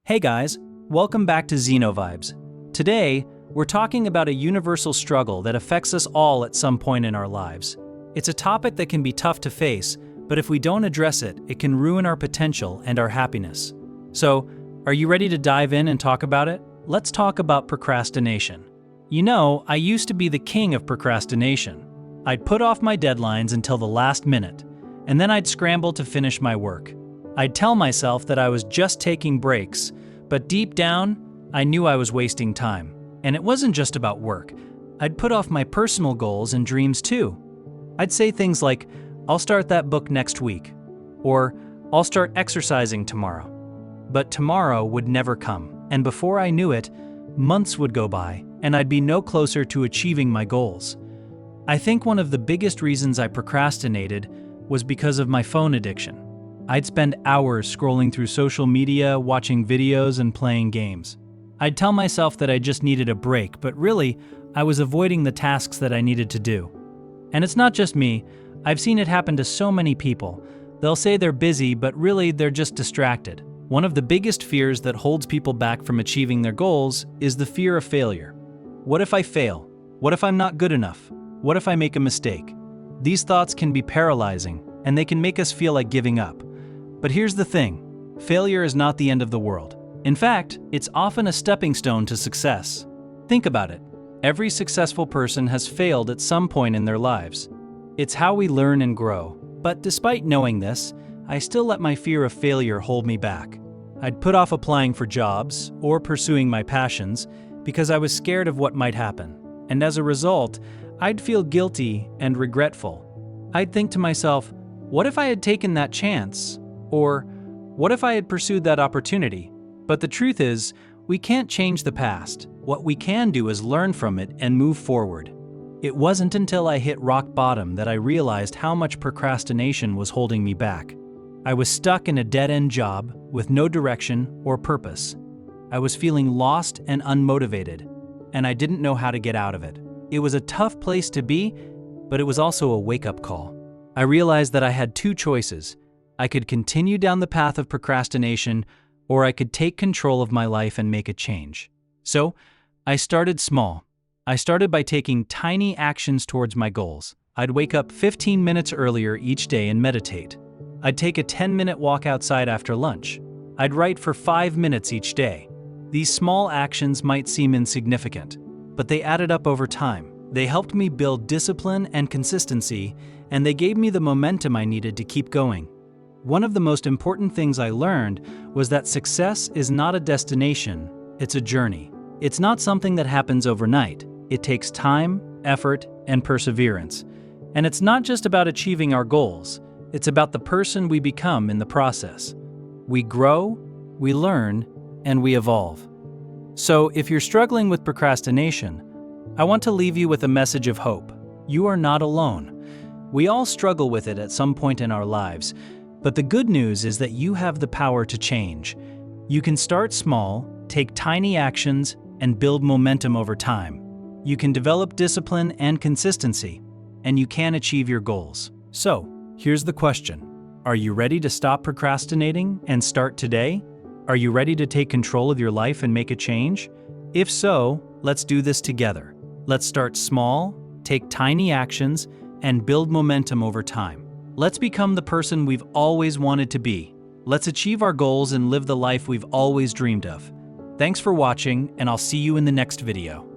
Hey guys, welcome back to Zeno Vibes. Today, we're talking about a universal struggle that affects us all at some point in our lives. It's a topic that can be tough to face, but if we don't address it, it can ruin our potential and our happiness. So, are you ready to dive in and talk about it? Let's talk about procrastination. You know, I used to be the king of procrastination. I'd put off my deadlines until the last minute, and then I'd scramble to finish my work. I'd tell myself that I was just taking breaks, but deep down, I knew I was wasting time. And it wasn't just about work. I'd put off my personal goals and dreams too. I'd say things like, I'll start that book next week, or I'll start exercising tomorrow. But tomorrow would never come, and before I knew it, months would go by, and I'd be no closer to achieving my goals. I think one of the biggest reasons I procrastinated was because of my phone addiction. I'd spend hours scrolling through social media, watching videos, and playing games. I'd tell myself that I just needed a break, but really, I was avoiding the tasks that I needed to do. And it's not just me. I've seen it happen to so many people. They'll say they're busy, but really they're just distracted. One of the biggest fears that holds people back from achieving their goals is the fear of failure. What if I fail? What if I'm not good enough? What if I make a mistake? These thoughts can be paralyzing, and they can make us feel like giving up. But here's the thing, failure is not the end of the world. In fact, it's often a stepping stone to success. Think about it. Every successful person has failed at some point in their lives. It's how we learn and grow. But despite knowing this, I still let my fear of failure hold me back. I'd put off applying for jobs or pursuing my passions because I was scared of what might happen. And as a result, I'd feel guilty and regretful. I'd think to myself, what if I had taken that chance? Or, what if I had pursued that opportunity? But the truth is, we can't change the past. What we can do is learn from it and move forward. It wasn't until I hit rock bottom that I realized how much procrastination was holding me back. I was stuck in a dead-end job with no direction or purpose. I was feeling lost and unmotivated, and I didn't know how to get out of it. It was a tough place to be, but it was also a wake-up call. I realized that I had two choices. I could continue down the path of procrastination, or I could take control of my life and make a change. So, I started small. I started by taking tiny actions towards my goals. I'd wake up 15 minutes earlier each day and meditate. I'd take a 10-minute walk outside after lunch. I'd write for 5 minutes each day. These small actions might seem insignificant, but they added up over time. They helped me build discipline and consistency, and they gave me the momentum I needed to keep going. One of the most important things I learned was that success is not a destination, it's a journey. It's not something that happens overnight. It takes time, effort, and perseverance. And it's not just about achieving our goals, it's about the person we become in the process. We grow, we learn, and we evolve. So if you're struggling with procrastination, I want to leave you with a message of hope. You are not alone. We all struggle with it at some point in our lives. But the good news is that you have the power to change. You can start small, take tiny actions, and build momentum over time. You can develop discipline and consistency, and you can achieve your goals. So, here's the question. Are you ready to stop procrastinating and start today? Are you ready to take control of your life and make a change? If so, let's do this together. Let's start small, take tiny actions, and build momentum over time. Let's become the person we've always wanted to be. Let's achieve our goals and live the life we've always dreamed of. Thanks for watching, and I'll see you in the next video.